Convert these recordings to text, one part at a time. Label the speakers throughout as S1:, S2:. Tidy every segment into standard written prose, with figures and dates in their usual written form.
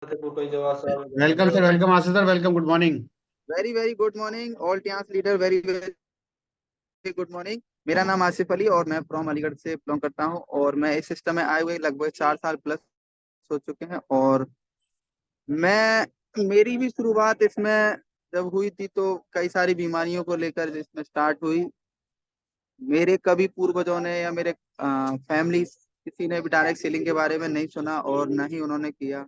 S1: कोई जवाब सवाल
S2: welcome sir, welcome Ashish sir, welcome, good morning.
S3: Very very good morning all टियास leader. Very very good morning. मेरा नाम आसिफ अली और मैं फ्रॉम अलीगढ़ से बिलोंग करता हूं और मैं इस सिस्टम में आए हुए लगभग 4 साल प्लस हो चुके हैं। और मैं मेरी भी शुरुआत इसमें जब हुई थी तो कई सारी बीमारियों को लेकर इसमें स्टार्ट हुई। मेरे कभी पूर्वजों ने या मेरे फैमिली किसी ने भी डायरेक्ट सेलिंग के बारे में नहीं सुना और ना ही उन्होंने किया।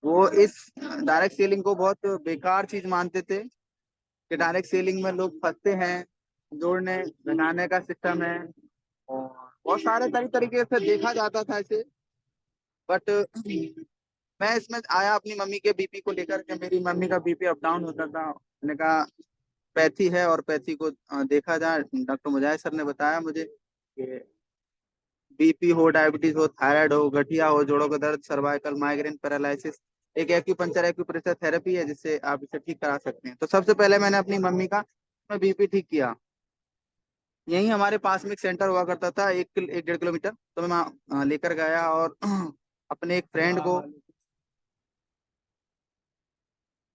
S3: वो इस डायरेक्ट सेलिंग को बहुत बेकार चीज मानते थे कि डायरेक्ट सेलिंग में लोग फंसते हैं, जोड़ने घटाने का सिस्टम है और बहुत सारे तरीके से देखा जाता था इसे। बट मैं इसमें आया अपनी मम्मी के बीपी को लेकर के। मेरी मम्मी का बीपी अप डाउन होता था। मैंने कहा पैथी है और पैथी को देखा जाए। डॉक्टर मुजाहिद सर ने बताया मुझे कि बीपी हो, डायबिटीज हो, थायराइड हो, गठिया हो, जोड़ों का दर्द, सर्वाइकल, माइग्रेन, पैरालिसिस, एक एक्यूपंचर एक्यूप्रेशर थेरेपी है जिससे आप इसे ठीक करा सकते हैं। तो सबसे पहले मैंने अपनी मम्मी का बीपी ठीक किया। यहीं हमारे पास में एक सेंटर हुआ करता था, 1-1.5 किलोमीटर। तो मैं वहाँ लेकर गया और अपने एक फ्रेंड को,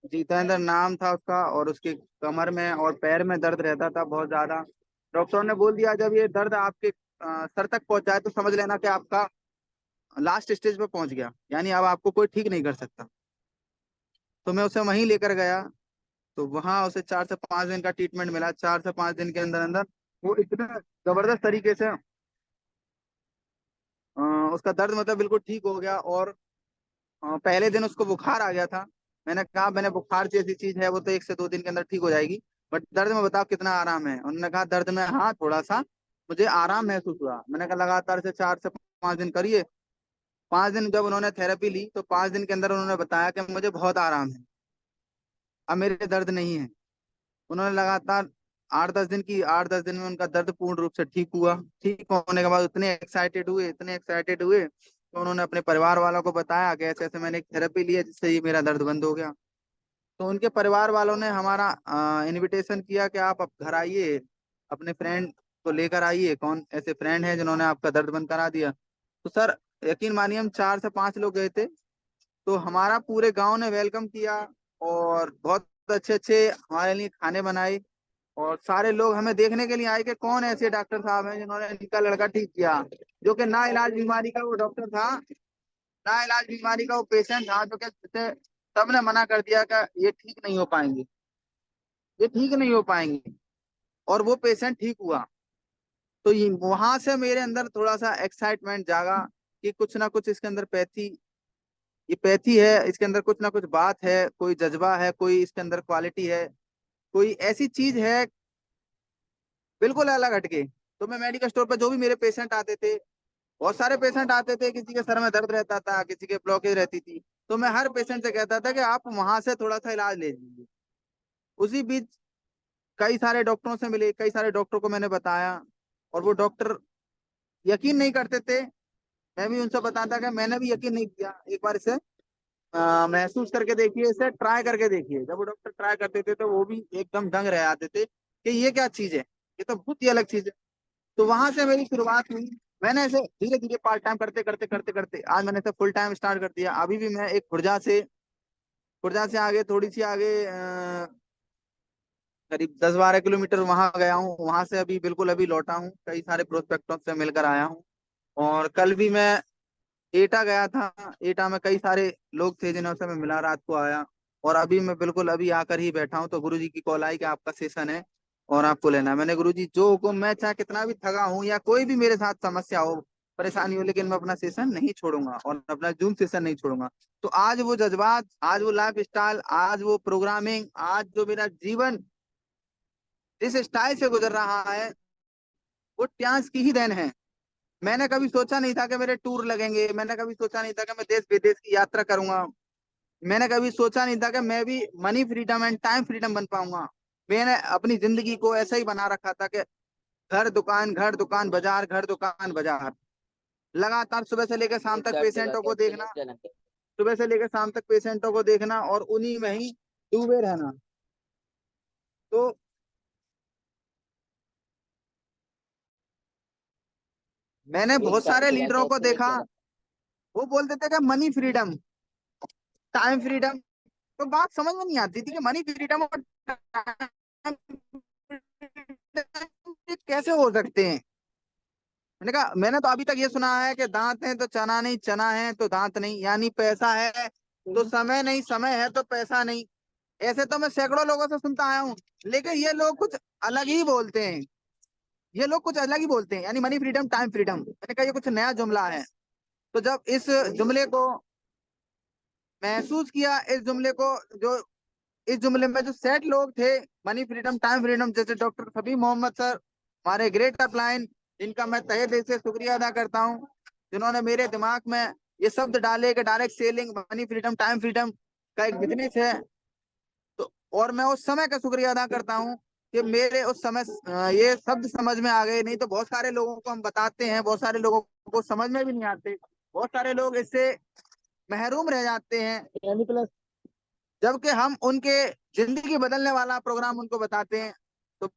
S3: जितेंद्र नाम था उसका, और उसके कमर में और पैर में दर्द रहता था बहुत ज्यादा। डॉक्टर ने बोल दिया जब ये दर्द आपके सर तक पहुंच जाए तो समझ लेना कि आपका लास्ट स्टेज पे पहुंच गया, यानी अब आपको कोई ठीक नहीं कर सकता। तो मैं उसे वहीं लेकर गया। तो वहां उसे 4 से 5 दिन का ट्रीटमेंट मिला। 4 से 5 दिन के अंदर अंदर वो इतने जबरदस्त तरीके से अ, उसका दर्द मतलब बिल्कुल ठीक हो गया। और पहले दिन उसको बुखार आ गया था। मैंने कहा मैंने बुखार जैसी चीज है वो तो 1 से 2 दिन के अंदर ठीक हो जाएगी, बट दर्द में बताओ कितना आराम है। उन्होंने कहा दर्द में हाँ थोड़ा सा मुझे आराम महसूस हुआ। मैंने कहा लगातार से 4 से 5 दिन करिए। 5 दिन जब उन्होंने थेरेपी ली तो 5 दिन के अंदर उन्होंने बताया कि मुझे बहुत आराम है, अब मेरे दर्द नहीं है। उन्होंने लगातार 8-10 दिन की। 8-10 दिन में उनका दर्द पूर्ण रूप से ठीक हुआ। ठीक होने के बाद इतने एक्साइटेड हुए, इतने एक्साइटेड हुए तो उन्होंने अपने परिवार वालों को बताया कि ऐसे ऐसे मैंने एक थेरेपी ली है जिससे ये मेरा दर्द बंद हो गया। तो उनके परिवार वालों ने हमारा इनविटेशन किया कि आप अब घर आइए, अपने फ्रेंड को लेकर आइए। कौन ऐसे फ्रेंड हैं जिन्होंने आपका दर्द बंद करा दिया? तो सर यकीन मानिए हम 4 से 5 लोग गए थे। तो हमारा पूरे गांव ने वेलकम किया और बहुत अच्छे अच्छे हमारे लिए खाने बनाए। और सारे लोग हमें देखने के लिए आए कि कौन ऐसे डॉक्टर साहब हैं जिन्होंने इनका लड़का ठीक किया, जो कि ना इलाज बीमारी का वो डॉक्टर था, ना इलाज बीमारी का वो पेशेंट था, जो कि जिसे सबने मना कर दिया कि ये ठीक नहीं हो पाएंगे, ये ठीक नहीं हो पाएंगे। और वो पेशेंट ठीक हुआ। तो ये वहां से मेरे अंदर थोड़ा सा एक्साइटमेंट जागा कि कुछ ना कुछ इसके अंदर पैथी, ये पैथी है, इसके अंदर कुछ ना कुछ बात है, कोई जज्बा है, कोई इसके अंदर क्वालिटी है, कोई ऐसी चीज है बिल्कुल अलग हटके। तो मैं मेडिकल स्टोर पर जो भी मेरे पेशेंट आते थे, बहुत सारे पेशेंट आते थे, किसी के सर में दर्द रहता था, किसी के ब्लॉकेज रहती थी, तो मैं हर पेशेंट से कहता था कि आप वहां से थोड़ा सा इलाज ले लीजिए। उसी बीच कई सारे डॉक्टरों से मिले, कई सारे डॉक्टरों को मैंने बताया और वो डॉक्टर यकीन नहीं करते थे। मैं भी उनसे बताता कि मैंने भी यकीन नहीं किया, एक बार इसे महसूस करके देखिए, इसे ट्राई करके देखिए। जब वो डॉक्टर ट्राई करते थे तो वो भी एकदम दंग रह आते थे कि ये क्या चीज है, ये तो बहुत ही अलग चीज है। तो वहां से मेरी शुरुआत हुई। मैंने ऐसे धीरे धीरे पार्ट टाइम करते करते करते करते आज मैंने इसे फुल टाइम स्टार्ट कर दिया। अभी भी मैं एक खुर्जा से आगे, थोड़ी सी आगे करीब 10-12 किलोमीटर वहां गया हूँ। वहां से अभी बिल्कुल अभी लौटा हूँ, कई सारे प्रोस्पेक्टों से मिलकर आया हूँ। और कल भी मैं एटा गया था। एटा में कई सारे लोग थे जिन्हों से मैं मिला, रात को आया। और अभी मैं बिल्कुल अभी आकर ही बैठा हूँ तो गुरुजी की कॉल आई कि आपका सेशन है और आपको लेना है। मैंने गुरुजी जो हुक्म, मैं चाहे कितना भी थका हूँ या कोई भी मेरे साथ समस्या हो, परेशानी हो, लेकिन मैं अपना सेशन नहीं छोड़ूंगा और अपना जूम सेशन नहीं छोड़ूंगा। तो आज वो जज्बात, आज वो लाइफ स्टाइल, आज वो प्रोग्रामिंग, आज जो मेरा जीवन जिस स्टाइल से गुजर रहा है वो ट्यांस की ही देन है। मैंने कभी सोचा नहीं था कि मेरे टूर लगेंगे, मैंने कभी सोचा नहीं था कि मैं देश विदेश की यात्रा करूंगा, मैंने कभी सोचा नहीं था कि मैं भी money freedom and time freedom बन पाऊंगा। मैंने अपनी जिंदगी को ऐसा ही बना रखा था कि घर दुकान बाजार, घर दुकान बाजार, लगातार सुबह से लेकर शाम तक पेशेंटों को देखना, सुबह से लेकर शाम तक पेशेंटों को देखना और उन्हीं में ही डूबे रहना। तो मैंने बहुत सारे लीडरों को देखा, वो बोलते थे कि मनी फ्रीडम, टाइम फ्रीडम। तो बात समझ में नहीं आती थी कि मनी फ्रीडम और टाइम कैसे हो सकते हैं। मैंने कहा मैंने तो अभी तक ये सुना है कि दांत है तो चना नहीं, चना है तो दांत नहीं, यानी पैसा है तो समय नहीं, समय है तो पैसा नहीं। ऐसे तो मैं सैकड़ों लोगों से सुनता आया हूँ, लेकिन ये लोग कुछ अलग ही बोलते हैं। ये लोग कुछ अलग ही बोलते हैं, यानी मनी फ्रीडम टाइम फ्रीडम। मैंने कहा ये कुछ नया जुमला है। तो जब इस जुमले को महसूस किया, इस जुमले को जो इस जुमले में जो सेट लोग थे, मनी फ्रीडम टाइम फ्रीडम, जैसे डॉक्टर फबीब मोहम्मद सर, हमारे ग्रेट अपलाइन, जिनका मैं तहे दिल से शुक्रिया अदा करता हूँ, जिन्होंने मेरे दिमाग में ये शब्द डाले कि direct selling money freedom time freedom का एक बिजनेस है। तो और मैं उस समय का शुक्रिया अदा करता हूँ कि मेरे उस समय ये शब्द समझ में आ गए। नहीं तो बहुत सारे लोगों को हम बताते हैं, बहुत सारे लोगों को समझ में भी नहीं आते, बहुत सारे लोग इससे महरूम रह जाते हैं, यानी प्लस, जबकि हम उनके जिंदगी बदलने वाला प्रोग्राम उनको बताते हैं। तो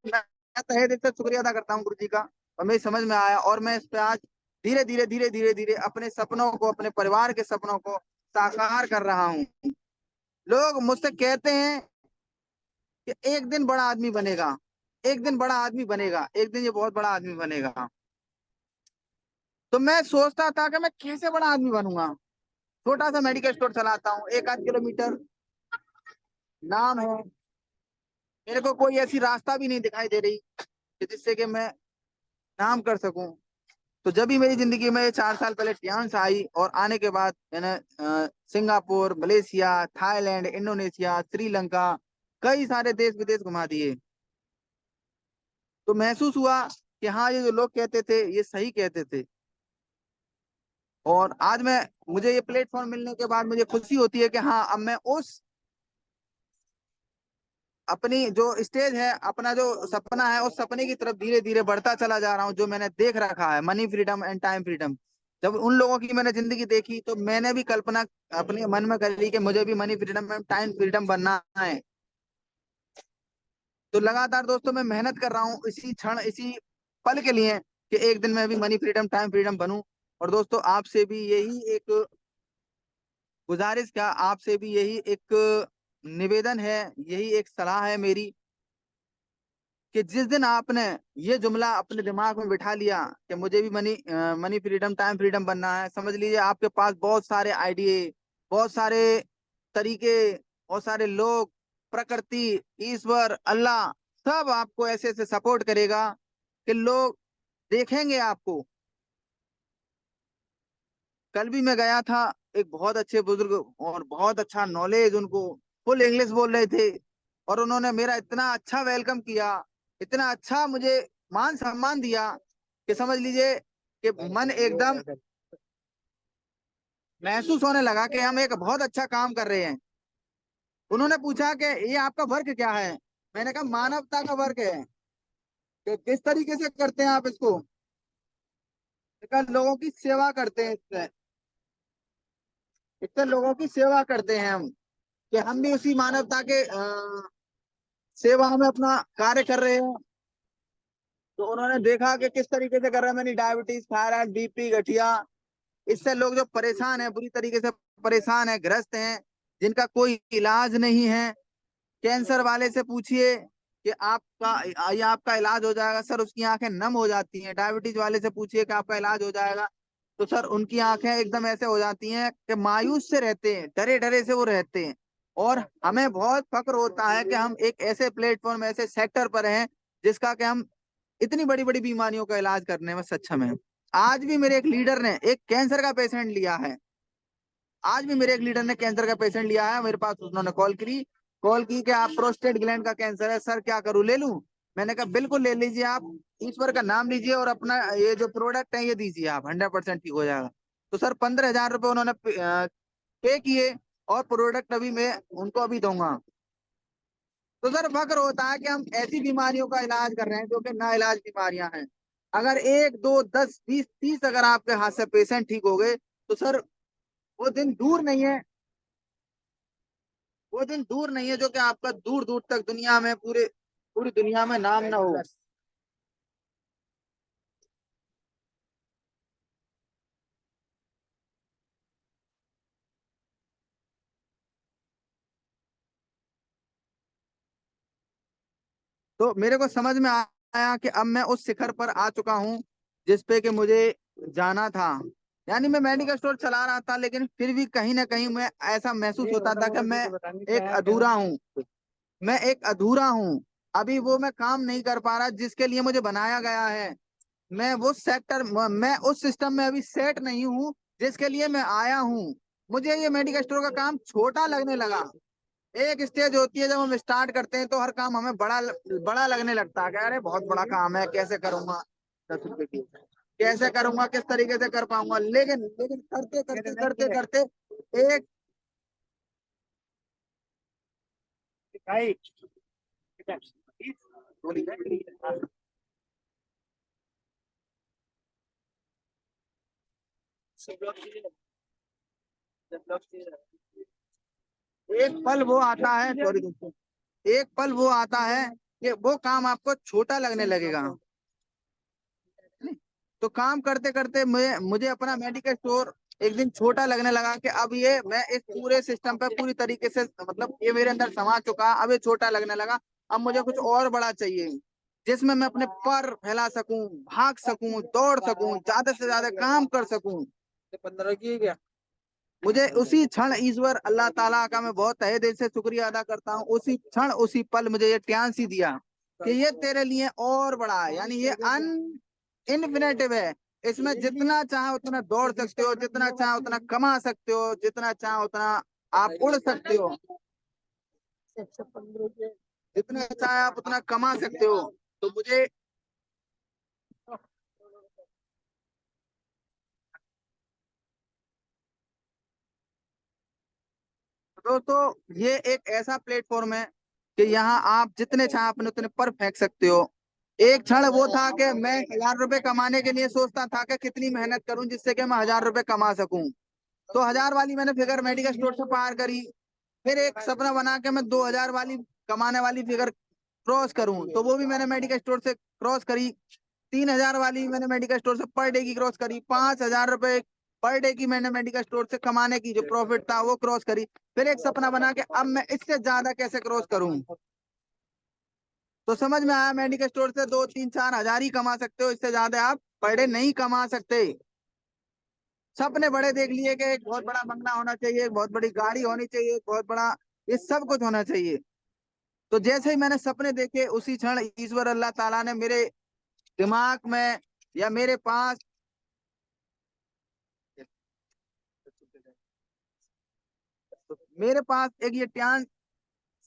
S3: मैं तहे दिल से शुक्रिया अदा करता हूँ गुरु जी का, और मेरी समझ में आया, और मैं इस पे आज धीरे धीरे धीरे धीरे धीरे अपने सपनों को, अपने परिवार के सपनों को साकार कर रहा हूँ। लोग मुझसे कहते हैं कि एक दिन बड़ा आदमी बनेगा, एक दिन बड़ा आदमी बनेगा, एक दिन ये बहुत बड़ा आदमी बनेगा। तो मैं सोचता था कि मैं कैसे बड़ा आदमी बनूंगा। छोटा सा मेडिकल स्टोर चलाता हूँ, 1 आध किलोमीटर नाम है, मेरे को कोई ऐसी रास्ता भी नहीं दिखाई दे रही कि जिससे कि मैं नाम कर सकूं। तो जब भी मेरी जिंदगी में 4 साल पहले टियांस आई, और आने के बाद मैंने Singapore, Malaysia, Thailand, Indonesia, Sri Lanka, कई सारे देश विदेश घुमा दिए, तो महसूस हुआ कि हाँ, ये जो लोग कहते थे ये सही कहते थे। और आज मैं मुझे ये प्लेटफॉर्म मिलने के बाद मुझे खुशी होती है कि हाँ, अब मैं उस अपनी जो स्टेज है, अपना जो सपना है, उस सपने की तरफ धीरे धीरे बढ़ता चला जा रहा हूँ, जो मैंने देख रखा है, money freedom and time freedom. जब उन लोगों की मैंने जिंदगी देखी, तो मैंने भी कल्पना अपने मन में करी कि मुझे भी money freedom and time freedom बनना है। तो लगातार दोस्तों मैं मेहनत कर रहा हूँ इसी क्षण, इसी पल के लिए, कि एक दिन मैं भी मनी फ्रीडम टाइम फ्रीडम बनूं। और दोस्तों आपसे भी यही एक गुजारिश, क्या आपसे भी यही एक निवेदन है, यही एक सलाह है मेरी, कि जिस दिन आपने ये जुमला अपने दिमाग में बिठा लिया कि मुझे भी मनी फ्रीडम टाइम फ्रीडम बनना है, समझ लीजिए आपके पास बहुत सारे आइडिये, बहुत सारे तरीके, बहुत सारे लोग, प्रकृति, ईश्वर, अल्लाह, सब आपको ऐसे ऐसे सपोर्ट करेगा कि लोग देखेंगे आपको। कल भी मैं गया था, एक बहुत अच्छे बुजुर्ग, और बहुत अच्छा नॉलेज उनको, फुल इंग्लिश बोल रहे थे, और उन्होंने मेरा इतना अच्छा वेलकम किया, इतना अच्छा मुझे मान सम्मान दिया, कि समझ लीजिए कि मन एकदम महसूस होने लगा कि हम एक बहुत अच्छा काम कर रहे हैं। उन्होंने पूछा कि ये आपका वर्क क्या है। मैंने कहा मानवता का वर्क है। कि किस तरीके से करते हैं आप इसको। कहा लोगों की सेवा करते हैं, इससे इससे लोगों की सेवा करते हैं हम, कि हम भी उसी मानवता के सेवा में अपना कार्य कर रहे हैं। तो उन्होंने देखा कि किस तरीके से कर रहे हैं। मैंने डायबिटीज, थायराइड, बीपी, गठिया, इससे लोग जो परेशान है, बुरी तरीके से परेशान है, ग्रस्त हैं, जिनका कोई इलाज नहीं है। कैंसर वाले से पूछिए कि आपका ये आपका इलाज हो जाएगा, सर उसकी आंखें नम हो जाती हैं। डायबिटीज वाले से पूछिए कि आपका इलाज हो जाएगा, तो सर उनकी आंखें एकदम ऐसे हो जाती हैं कि मायूस से रहते हैं, डरे डरे से वो रहते हैं। और हमें बहुत फक्र होता है कि हम एक ऐसे प्लेटफॉर्म, ऐसे सेक्टर पर हैं, जिसका कि हम इतनी बड़ी बड़ी बीमारियों का इलाज करने में सक्षम है। आज भी मेरे एक लीडर ने एक कैंसर का पेशेंट लिया है। आज भी मेरे एक लीडर ने कैंसर का पेशेंट लिया है मेरे पास। उन्होंने कॉल की कि आप प्रोस्टेट ग्लैंड का कैंसर है सर, क्या करूं, ले लूं। मैंने कहा बिल्कुल ले लीजिए आप, ईश्वर का नाम लीजिए, और अपना ये जो प्रोडक्ट है ये दीजिए, आप 100% ठीक हो जाएगा। तो सर 15,000 रुपये उन्होंने पे किए, और प्रोडक्ट अभी मैं उनको अभी दूंगा। तो सर फक्र होता है कि हम ऐसी बीमारियों का इलाज कर रहे हैं जो कि ना इलाज बीमारियां हैं। अगर 1 2 10 20 30 अगर आपके हाथ से पेशेंट ठीक हो गए, तो सर वो दिन दूर नहीं है, वो दिन दूर नहीं है जो कि आपका दूर दूर तक दुनिया में, पूरी दुनिया में नाम ना हो। तो मेरे को समझ में आया कि अब मैं उस शिखर पर आ चुका हूँ जिसपे कि मुझे जाना था। यानी मैं मेडिकल स्टोर चला रहा था, लेकिन फिर भी कहीं ना कहीं मैं ऐसा महसूस होता था कि मैं एक अधूरा हूँ, मैं एक अधूरा हूँ। अभी वो मैं काम नहीं कर पा रहा जिसके लिए मुझे बनाया गया है। मैं वो सेक्टर, मैं उस सिस्टम में अभी सेट नहीं हूँ जिसके लिए मैं आया हूँ। मुझे ये मेडिकल स्टोर का काम छोटा लगने लगा। एक स्टेज होती है जब हम स्टार्ट करते हैं तो हर काम हमें बड़ा बड़ा लगने लगता है कि अरे बहुत बड़ा काम है, कैसे करूंगा, 10 रुपए की कैसे करूंगा, किस तरीके से कर पाऊंगा। लेकिन लेकिन करते करते करते करते एक एक पल वो आता है, सॉरी दोस्तों, एक पल वो आता है कि वो काम आपको छोटा लगने लगेगा। तो काम करते करते मुझे अपना मेडिकल स्टोर एक दिन छोटा लगने लगा कि अब ये मैं इस पूरे सिस्टम पे पूरी तरीके से, मतलब ये मेरे अंदर समा चुका, अब ये छोटा लगने लगा। अब मुझे कुछ और बड़ा चाहिए जिसमें मैं अपने पर फैला सकूं, भाग सकूं, दौड़ सकूं, ज्यादा से ज्यादा काम कर सकूं। 15 की क्या, मुझे उसी क्षण ईश्वर अल्लाह ताला का मैं बहुत तहे दिल से शुक्रिया अदा करता हूँ। उसी क्षण उसी पल मुझे ये चांस ही दिया कि ये तेरे लिए और बड़ा है। यानी ये इनफिनेटिव है। इसमें जितना चाहे उतना दौड़ सकते हो, जितना चाहे उतना कमा सकते हो, जितना चाहे उतना आप उड़ सकते हो, जितना चाहे आप उतना कमा सकते हो। तो मुझे दोस्तों ये एक ऐसा प्लेटफॉर्म है कि यहाँ आप जितने चाहे अपने उतने पर फेंक सकते हो। एक क्षण वो था कि मैं 1000 रुपए कमाने के लिए सोचता था कि कितनी मेहनत करूं जिससे कि मैं 1000 रुपए कमा सकूं। तो 1000 वाली मैंने फिगर मेडिकल स्टोर से पार करी। फिर एक सपना बना के मैं 2000 वाली कमाने वाली फिगर क्रॉस करूं, तो वो भी मैंने मेडिकल स्टोर से क्रॉस करी। 3000 वाली मैंने मेडिकल स्टोर से पर डे की क्रॉस करी। 5000 रुपए पर डे की मैंने मेडिकल स्टोर से कमाने की जो प्रॉफिट था वो क्रॉस करी। फिर एक सपना बना के अब मैं इससे ज्यादा कैसे क्रॉस करूं। तो समझ में आया मेडिकल स्टोर से 2 3 4 हजार ही कमा सकते हो, इससे ज्यादा आप पर डे नहीं कमा सकते। सपने बड़े देख लिए कि एक बहुत बड़ा बंगला होना चाहिए, एक बहुत बड़ी गाड़ी होनी चाहिए, एक बहुत बड़ा ये सब कुछ होना चाहिए। तो जैसे ही मैंने सपने देखे उसी क्षण ईश्वर अल्लाह ताला ने मेरे दिमाग में या मेरे पास एक ये ट्रांस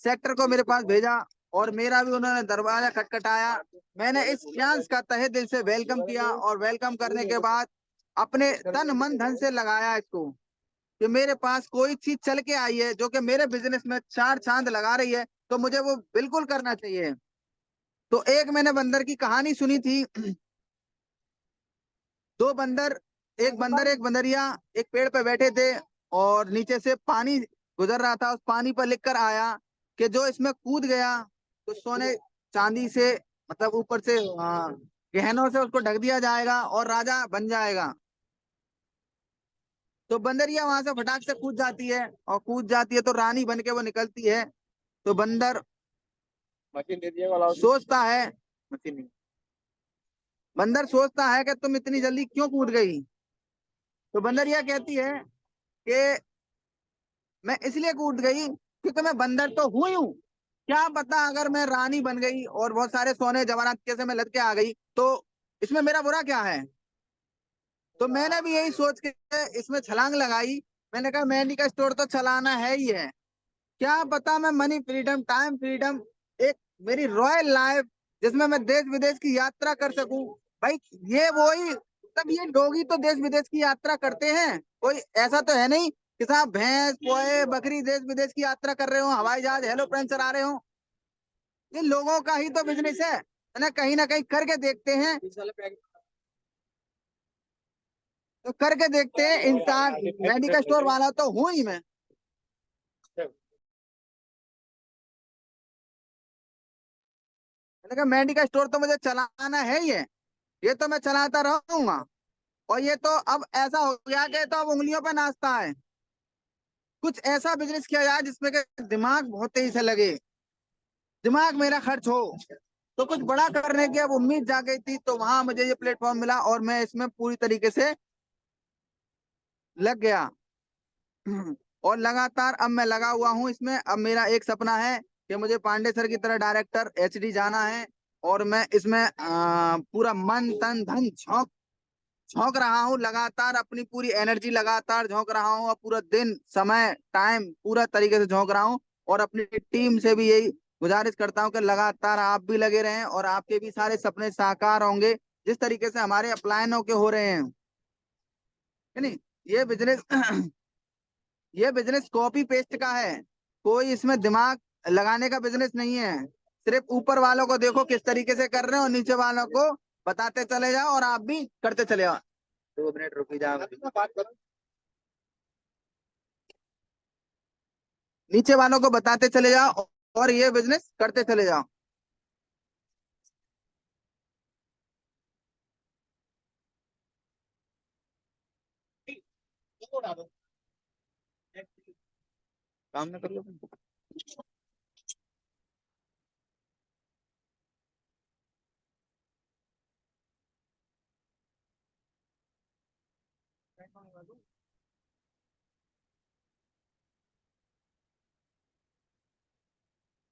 S3: सेक्टर को मेरे पास भेजा और मेरा भी उन्होंने दरवाजा खटखटाया। मैंने इस चांस का तहे दिल से वेलकम किया और वेलकम करने के बाद अपने तन मन धन से लगाया इसको कि मेरे पास कोई चीज चल के आई है जो कि मेरे बिजनेस में 4 चांद लगा रही है, तो मुझे वो बिल्कुल करना चाहिए। तो एक मैंने बंदर की कहानी सुनी थी। दो बंदर, एक बंदर एक बंदरिया एक पेड़ पे बैठे थे और नीचे से पानी गुजर रहा था। उस पानी पर लिख कर आया कि जो इसमें कूद गया तो सोने चांदी से, मतलब ऊपर से गहनों से उसको ढक दिया जाएगा और राजा बन जाएगा। तो बंदरिया वहां से फटाक से कूद जाती है और कूद जाती है तो रानी बन के वो निकलती है। तो बंदर सोचता है, मशीन नहीं, बंदर सोचता है कि तुम इतनी जल्दी क्यों कूद गई। तो बंदरिया कहती है कि मैं इसलिए कूद गई क्योंकि मैं बंदर तो हुई हूँ, क्या पता अगर मैं रानी बन गई और बहुत सारे सोने जवाहरात कैसे मैं लद के आ गई तो इसमें मेरा बुरा क्या है। तो मैंने भी यही सोच के इसमें छलांग लगाई। मैंने कहा मेडिकल स्टोर तो चलाना है ही है, क्या पता मैं मनी फ्रीडम, टाइम फ्रीडम, एक मेरी रॉयल लाइफ जिसमें मैं देश विदेश की यात्रा कर सकूं। भाई ये वही, तब ये डोगी तो देश विदेश की यात्रा करते हैं, कोई ऐसा तो है नहीं कि साहब भैंस पोए बकरी देश विदेश की यात्रा कर रहे हो, हवाई जहाज एरोप्लेन चला रहे हो। ये लोगों का ही तो बिजनेस है ना कहीं करके देखते हैं। तो करके देखते हैं, इंसान मेडिकल स्टोर वाला तो हूं ही मैं। मैंने कहा मेडिकल स्टोर तो मुझे चलाना है ही है, ये तो मैं चलाता रहूंगा। और ये तो अब ऐसा हो गया कि तो अब उंगलियों पे नाचता है। कुछ ऐसा बिजनेस किया जाए जिसमें कि दिमाग बहुत तेजी से लगे, दिमाग मेरा खर्च हो। तो कुछ बड़ा करने की अब उम्मीद जाग गई थी, तो वहां मुझे ये प्लेटफॉर्म मिला और मैं इसमें पूरी तरीके से लग गया। और लगातार अब मैं लगा हुआ हूँ इसमें। अब मेरा एक सपना है कि मुझे पांडे सर की तरह डायरेक्टर एचडी जाना है। और मैं इसमें पूरा मन तन धन झोंक झोंक रहा हूँ, लगातार अपनी पूरी एनर्जी लगातार झोंक रहा हूँ, और पूरा दिन समय टाइम पूरा तरीके से झोंक रहा हूँ। और अपनी टीम से भी यही गुजारिश करता हूँ कि लगातार आप भी लगे रहें और आपके भी सारे सपने साकार होंगे, जिस तरीके से हमारे अपलायनों के हो रहे हैं, है नहीं। ये बिजनेस ये बिजनेस कॉपी पेस्ट का है, कोई इसमें दिमाग लगाने का बिजनेस नहीं है। सिर्फ ऊपर वालों को देखो किस तरीके से कर रहे हो, और नीचे वालों को बताते चले जाओ और आप भी करते चले जाओ। 2 मिनट रुक जाओ, बात करो। नीचे वालों को बताते चले जाओ और ये बिजनेस करते चले जाओ। काम में कर लो।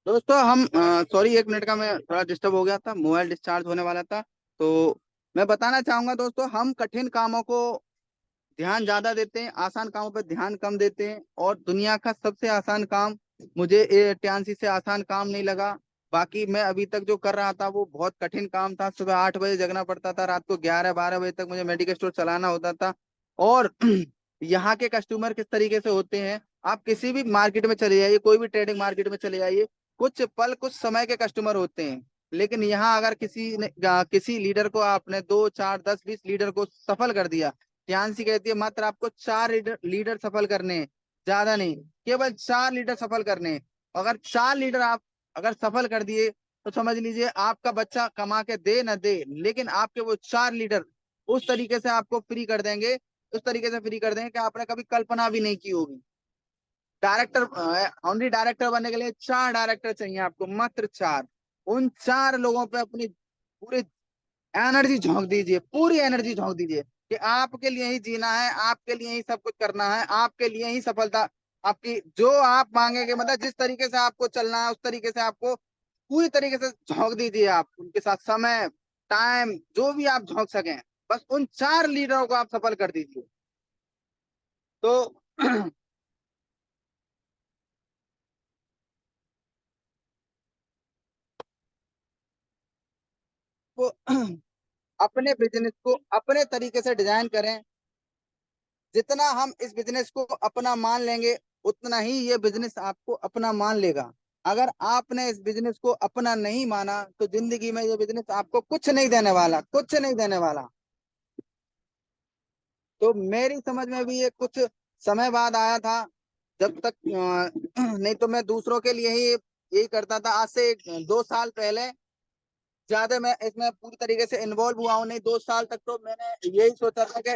S3: दोस्तों हम सॉरी, 1 मिनट का मैं थोड़ा डिस्टर्ब हो गया था, मोबाइल डिस्चार्ज होने वाला था। तो मैं बताना चाहूंगा दोस्तों, हम कठिन कामों को ध्यान ज्यादा देते हैं, आसान कामों पर ध्यान कम देते हैं। और दुनिया का सबसे आसान काम मुझे टियान्सी से आसान काम नहीं लगा। बाकी मैं अभी तक जो कर रहा था वो बहुत कठिन काम था। सुबह 8 बजे जगना पड़ता था, रात को 11-12 बजे तक मुझे मेडिकल स्टोर चलाना होता था। और यहाँ के कस्टमर किस तरीके से होते हैं, आप किसी भी मार्केट में चले जाइए, कोई भी ट्रेडिंग मार्केट में चले जाइए, कुछ पल कुछ समय के कस्टमर होते हैं। लेकिन यहाँ अगर किसी लीडर को आपने 2 4 10 20 लीडर को सफल कर दिया, ध्यान से कहती है मात्र आपको 4 लीडर लीडर सफल करने हैं, ज्यादा नहीं, केवल 4 लीडर सफल करने हैं। अगर 4 लीडर आप अगर सफल कर दिए, तो समझ लीजिए आपका बच्चा कमा के दे न दे, लेकिन आपके वो 4 लीडर उस तरीके से आपको फ्री कर देंगे, उस तरीके से फ्री कर देंगे कि आपने कभी कल्पना भी नहीं की होगी। डायरेक्टर, ओनली डायरेक्टर बनने के लिए 4 डायरेक्टर चाहिए आपको, मात्र 4। उन 4 लोगों पे अपनी पूरी एनर्जी झोंक दीजिए, पूरी एनर्जी झोंक दीजिए कि आपके लिए ही जीना है, आपके लिए ही सब कुछ करना है, आपके लिए ही सफलता आपकी, जो आप मांगेंगे, मतलब जिस तरीके से आपको चलना है उस तरीके से आपको पूरी तरीके से झोंक दीजिए। आप उनके साथ समय टाइम जो भी आप झोंक सकें, बस उन 4 लीडरों को आप सफल कर दीजिए। तो वो अपने बिजनेस को अपने तरीके से डिजाइन करें। जितना हम इस बिजनेस को अपना मान लेंगे, उतना ही ये बिजनेस आपको अपना मान लेगा। अगर आपने इस बिजनेस को अपना नहीं माना, तो जिंदगी में ये बिजनेस आपको कुछ नहीं देने वाला, कुछ नहीं देने वाला। तो मेरी समझ में भी ये कुछ समय बाद आया था। जब तक नहीं तो मैं दूसरों के लिए ही यही करता था। आज से 2 साल पहले ज्यादा मैं इसमें पूरी तरीके से इन्वॉल्व हुआ हूँ नहीं, 2 साल तक तो मैंने यही सोचा था कि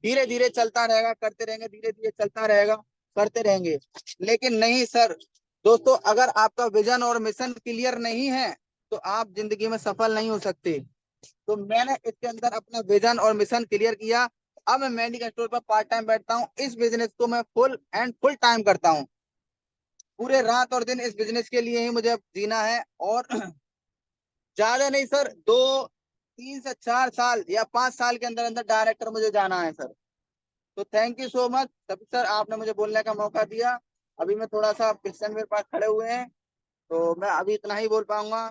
S3: धीरे धीरे चलता रहेगा, करते रहेंगे, धीरे धीरे चलता रहेगा, करते रहेंगे। लेकिन नहीं सर, दोस्तों, अगर आपका विजन और मिशन क्लियर नहीं है, तो आप जिंदगी में सफल नहीं हो सकते। तो मैंने इसके अंदर अपना विजन और मिशन क्लियर किया। अब मैं मेडिकल स्टोर पर पार्ट टाइम बैठता हूँ, इस बिजनेस को मैं फुल टाइम करता हूँ। पूरे रात और दिन इस बिजनेस के लिए ही मुझे जीना है। और ज्यादा नहीं सर, 2 3 से 4 साल या 5 साल के अंदर अंदर डायरेक्टर मुझे जाना है सर। तो थैंक यू सो मच सभी सर, आपने मुझे बोलने का मौका दिया। अभी मैं थोड़ा सा पेशेंट मेरे पास खड़े हुए हैं, तो मैं अभी इतना ही बोल पाऊंगा।